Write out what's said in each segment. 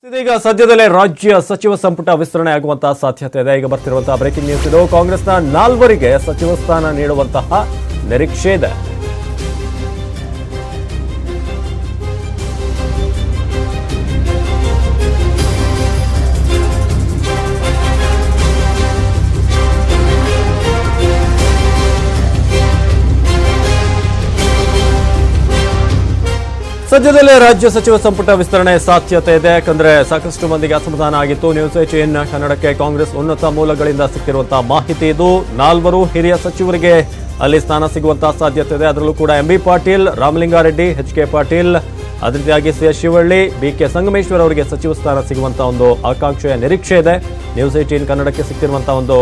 ಇದೀಗ ಸದ್ಯದಲ್ಲೇ ರಾಜ್ಯ ಸಚಿವ ಸಂಪುಟ ವಿಸ್ತರಣೆ ಆಗುವಂತಹ ಸಾಧ್ಯತೆ ಇದೆ. ಈಗ ಬರ್ತಿರುವಂತಹ ಬ್ರೇಕಿಂಗ್ ನ್ಯೂಸ್ ಇದು. ಕಾಂಗ್ರೆಸ್ನ 4 ಸಚಿವ ಸ್ಥಾನ ನೀಡುವಂತಹ ನಿರೀಕ್ಷೆ ಇದೆ. ಸದ್ಯದಲ್ಲೇ ರಾಜ್ಯ ಸಚಿವ ಸಂಪುಟ ವಿಸ್ತರಣೆ ಸಾಧ್ಯತೆ ಇದೆ. ಯಾಕಂದ್ರೆ ಸಾಕಷ್ಟು ಮಂದಿಗೆ ಅಸಮಾಧಾನ ಆಗಿತ್ತು. ನ್ಯೂಸ್ 18 ಕನ್ನಡಕ್ಕೆ ಕಾಂಗ್ರೆಸ್ ಉನ್ನತ ಮೂಲಗಳಿಂದ ಸಿಕ್ಕಿರುವಂತಹ ಮಾಹಿತಿ ಇದು. 4 ಹಿರಿಯ ಸಚಿವರಿಗೆ ಅಲ್ಲಿ ಸ್ಥಾನ ಸಿಗುವಂತಹ ಸಾಧ್ಯತೆ ಇದೆ. ಅದರಲ್ಲೂ ಕೂಡ ಎಂಬಿ ಪಾಟೀಲ್, ರಾಮಲಿಂಗಾರೆಡ್ಡಿ, ಎಚ್.ಕೆ. ಪಾಟೀಲ್, ಅದೇ ರೀತಿಯಾಗಿ ಸಿ.ಎಸ್. ಶಿವಳ್ಳಿ, ಬಿ.ಕೆ. ಸಂಗಮೇಶ್ವರ್ ಅವರಿಗೆ ಸಚಿವ ಸ್ಥಾನ ಸಿಗುವಂತಹ ಒಂದು ಆಕಾಂಕ್ಷೆಯ ನಿರೀಕ್ಷೆ ಇದೆ. ನ್ಯೂಸ್ 18 ಕನ್ನಡಕ್ಕೆ ಸಿಕ್ಕಿರುವಂತಹ ಒಂದು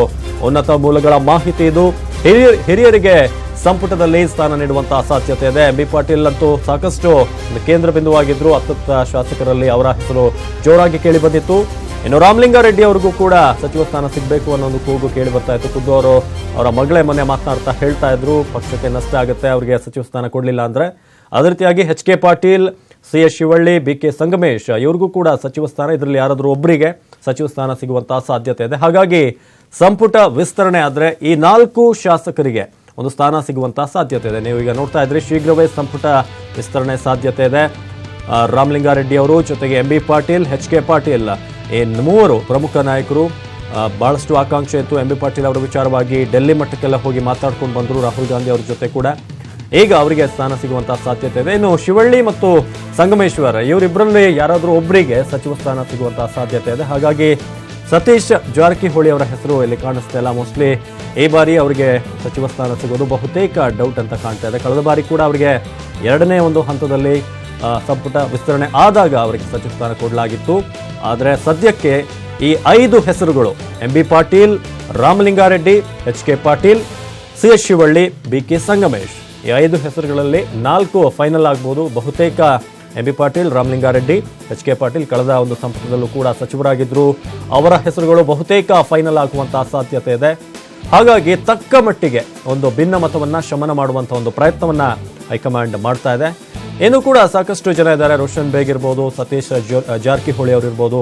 ಉನ್ನತ ಮೂಲಗಳ ಮಾಹಿತಿ ಇದು. ಹಿರಿಯರಿಗೆ ಸಂಪುಟದಲ್ಲಿ ಸ್ಥಾನ ನೀಡುವಂತಹ ಸಾಧ್ಯತೆ ಇದೆ. ಎಂಬಿ ಪಾಟೀಲ್ ಅಂತೂ ಸಾಕಷ್ಟು ಕೇಂದ್ರ ಬಿಂದುವಾಗಿದ್ರು. ಅತೃಪ್ತ ಶಾಸಕರಲ್ಲಿ ಅವರ ಹೆಸರು ಜೋರಾಗಿ ಕೇಳಿ ಬಂದಿತ್ತು. ಇನ್ನು ರಾಮಲಿಂಗಾರೆಡ್ಡಿ ಅವರಿಗೂ ಕೂಡ ಸಚಿವ ಸ್ಥಾನ ಸಿಗಬೇಕು ಅನ್ನೋ ಒಂದು ಕೂಗು ಕೇಳಿ ಬರ್ತಾ ಇತ್ತು. ಖುದ್ದು ಅವರ ಮಗಳೇ ಮೊನ್ನೆ ಮಾತನಾಡ್ತಾ ಹೇಳ್ತಾ ಇದ್ರು, ಪಕ್ಷಕ್ಕೆ ನಷ್ಟ ಆಗುತ್ತೆ ಅವರಿಗೆ ಸಚಿವ ಸ್ಥಾನ ಕೊಡಲಿಲ್ಲ ಅಂದ್ರೆ. ಅದೇ ರೀತಿಯಾಗಿ HK. Patil, CS. Shivalli, BK. Sangamesh ಇವ್ರಿಗೂ ಕೂಡ ಸಚಿವ ಸ್ಥಾನ, ಇದರಲ್ಲಿ ಯಾರಾದರೂ ಒಬ್ಬರಿಗೆ ಸಚಿವ ಸ್ಥಾನ ಸಿಗುವಂತಹ ಸಾಧ್ಯತೆ ಇದೆ. ಹಾಗಾಗಿ ಸಂಪುಟ ವಿಸ್ತರಣೆ ಆದ್ರೆ ಈ 4 ಶಾಸಕರಿಗೆ ಒಂದು ಸ್ಥಾನ ಸಿಗುವಂತಹ ಸಾಧ್ಯತೆ ಇದೆ. ನೀವು ಈಗ ನೋಡ್ತಾ ಇದ್ರಿ, ಶೀಘ್ರವೇ ಸಂಪುಟ ವಿಸ್ತರಣೆ ಸಾಧ್ಯತೆ ಇದೆ. ರಾಮಲಿಂಗಾರೆಡ್ಡಿ ಅವರು ಜೊತೆಗೆ ಎಂಬಿ ಪಾಟೀಲ್, ಎಚ್.ಕೆ. ಪಾಟೀಲ್ ಈ 3 ಪ್ರಮುಖ ನಾಯಕರು. ಬಹಳಷ್ಟು ಆಕಾಂಕ್ಷೆ ಇತ್ತು ಎಂಬಿ ಪಾಟೀಲ್ ಅವರ ವಿಚಾರವಾಗಿ. ಡೆಲ್ಲಿ ಮಟ್ಟಕ್ಕೆಲ್ಲ ಹೋಗಿ ಮಾತಾಡ್ಕೊಂಡು ಬಂದರು ರಾಹುಲ್ ಗಾಂಧಿ ಅವ್ರ ಜೊತೆ ಕೂಡ. ಈಗ ಅವರಿಗೆ ಸ್ಥಾನ ಸಿಗುವಂತಹ ಸಾಧ್ಯತೆ ಇದೆ. ಇನ್ನು ಶಿವಳ್ಳಿ ಮತ್ತು ಸಂಗಮೇಶ್ವರ್ ಇವರಿಬ್ಬರಲ್ಲಿ ಯಾರಾದರೂ ಒಬ್ಬರಿಗೆ ಸಚಿವ ಸ್ಥಾನ ಸಿಗುವಂತಹ ಸಾಧ್ಯತೆ ಇದೆ. ಹಾಗಾಗಿ ಸತೀಶ್ ಜಾರಕಿಹೊಳಿ ಅವರ ಹೆಸರು ಇಲ್ಲಿ ಕಾಣಿಸ್ತಾ ಇಲ್ಲ. ಮೋಸ್ಟ್ಲಿ ಈ ಬಾರಿ ಅವರಿಗೆ ಸಚಿವ ಸ್ಥಾನ ಸಿಗೋದು ಬಹುತೇಕ ಡೌಟ್ ಅಂತ ಕಾಣ್ತಾ ಇದೆ. ಕಳೆದ ಬಾರಿ ಕೂಡ ಅವರಿಗೆ 2ನೇ ಒಂದು ಹಂತದಲ್ಲಿ ಸಂಪುಟ ವಿಸ್ತರಣೆ ಆದಾಗ ಅವರಿಗೆ ಸಚಿವ ಸ್ಥಾನ ಕೊಡಲಾಗಿತ್ತು. ಆದರೆ ಸದ್ಯಕ್ಕೆ ಈ 5 ಹೆಸರುಗಳು MB Patil, Ramalinga Reddy, HK. Patil, CS. Shivalli, BK. Sangamesh ಈ 5 ಹೆಸರುಗಳಲ್ಲಿ 4 ಫೈನಲ್ ಆಗ್ಬೋದು. ಬಹುತೇಕ ಎಂಬಿ ಪಾಟೀಲ್, ರಾಮಲಿಂಗಾರೆಡ್ಡಿ, ಎಚ್.ಕೆ. ಪಾಟೀಲ್ ಕಳೆದ ಒಂದು ಸಂಪುಟದಲ್ಲೂ ಕೂಡ ಸಚಿವರಾಗಿದ್ದರು. ಅವರ ಹೆಸರುಗಳು ಬಹುತೇಕ ಫೈನಲ್ ಆಗುವಂತಹ ಸಾಧ್ಯತೆ ಇದೆ. ಹಾಗಾಗಿ ತಕ್ಕ ಮಟ್ಟಿಗೆ ಒಂದು ಭಿನ್ನ ಮತವನ್ನ ಶಮನ ಮಾಡುವಂತಹ ಒಂದು ಪ್ರಯತ್ನವನ್ನ ಹೈಕಮಾಂಡ್ ಮಾಡ್ತಾ ಇದೆ. ಇನ್ನೂ ಕೂಡ ಸಾಕಷ್ಟು ಜನ ಇದ್ದಾರೆ. ರೋಷನ್ ಬೇಗ್ ಇರ್ಬೋದು, ಸತೀಶ್ ಜಾರಕಿಹೊಳಿ ಅವರು ಇರ್ಬೋದು,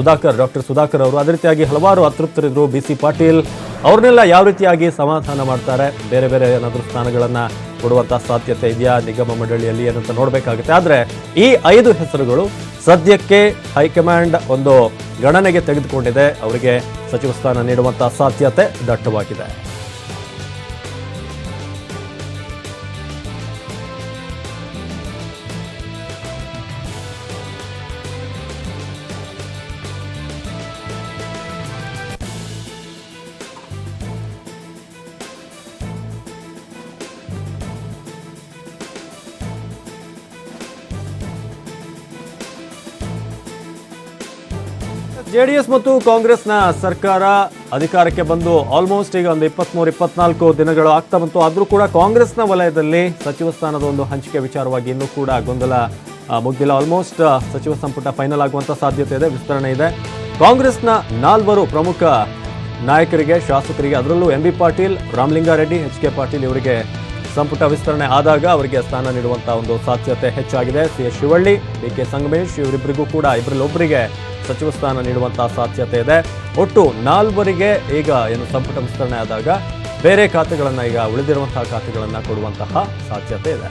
ಡಾಕ್ಟರ್ ಸುಧಾಕರ್ ಅವರು, ಅದೇ ರೀತಿಯಾಗಿ ಹಲವಾರು ಅತೃಪ್ತರಿದ್ರು. ಬಿ.ಸಿ. ಪಾಟೀಲ್ ಅವ್ರನ್ನೆಲ್ಲ ಯಾವ ರೀತಿಯಾಗಿ ಸಮಾಧಾನ ಮಾಡ್ತಾರೆ, ಬೇರೆ ಬೇರೆ ಏನಾದರೂ ಸ್ಥಾನಗಳನ್ನ ಕೊಡುವಂತಹ ಸಾಧ್ಯತೆ ಇದೆಯಾ ನಿಗಮ ಮಂಡಳಿಯಲ್ಲಿ ಏನಂತ ನೋಡಬೇಕಾಗುತ್ತೆ. ಆದರೆ ಈ 5 ಹೆಸರುಗಳು ಸದ್ಯಕ್ಕೆ ಹೈಕಮಾಂಡ್ ಒಂದು ಗಣನೆಗೆ ತೆಗೆದುಕೊಂಡಿದೆ. ಅವರಿಗೆ ಸಚಿವ ಸ್ಥಾನ ನೀಡುವಂತಹ ಸಾಧ್ಯತೆ ದಟ್ಟವಾಗಿದೆ. ಜೆಡಿಎಸ್ ಮತ್ತು ಕಾಂಗ್ರೆಸ್ನ ಸರ್ಕಾರ ಅಧಿಕಾರಕ್ಕೆ ಬಂದು ಆಲ್ಮೋಸ್ಟ್ ಈಗ ಒಂದು 23-24 ದಿನಗಳು ಆಗ್ತಾ ಬಂತು. ಆದರೂ ಕೂಡ ಕಾಂಗ್ರೆಸ್ನ ವಲಯದಲ್ಲಿ ಸಚಿವ ಸ್ಥಾನದ ಒಂದು ಹಂಚಿಕೆ ವಿಚಾರವಾಗಿ ಇನ್ನೂ ಕೂಡ ಗೊಂದಲ ಮುಗ್ದಿಲ್ಲ. ಆಲ್ಮೋಸ್ಟ್ ಸಚಿವ ಸಂಪುಟ ಫೈನಲ್ ಆಗುವಂಥ ಸಾಧ್ಯತೆ ಇದೆ, ವಿಸ್ತರಣೆ ಇದೆ. ಕಾಂಗ್ರೆಸ್ನ 4 ಪ್ರಮುಖ ನಾಯಕರಿಗೆ, ಶಾಸಕರಿಗೆ, ಅದರಲ್ಲೂ ಎಂಬಿ ಪಾಟೀಲ್, ರಾಮಲಿಂಗಾರೆಡ್ಡಿ, ಎಚ್.ಕೆ. ಪಾಟೀಲ್ ಇವರಿಗೆ ಸಂಪುಟ ವಿಸ್ತರಣೆ ಆದಾಗ ಅವರಿಗೆ ಸ್ಥಾನ ನೀಡುವಂತಹ ಒಂದು ಸಾಧ್ಯತೆ ಹೆಚ್ಚಾಗಿದೆ. ಸಿ.ಎಸ್. ಶಿವಳ್ಳಿ, ಬಿ.ಕೆ. ಸಂಗಮೇಶ್ ಇವರಿಬ್ಬರಿಗೂ ಕೂಡ ಇಬ್ಬರಲ್ಲೊಬ್ಬರಿಗೆ ಸಚಿವ ಸ್ಥಾನ ನೀಡುವಂತಹ ಸಾಧ್ಯತೆ ಇದೆ. ಒಟ್ಟು 4 ಈಗ ಏನು ಸಂಪುಟ ವಿಸ್ತರಣೆ ಆದಾಗ ಬೇರೆ ಖಾತೆಗಳನ್ನ, ಈಗ ಉಳಿದಿರುವಂತಹ ಖಾತೆಗಳನ್ನ ಕೊಡುವಂತಹ ಸಾಧ್ಯತೆ ಇದೆ.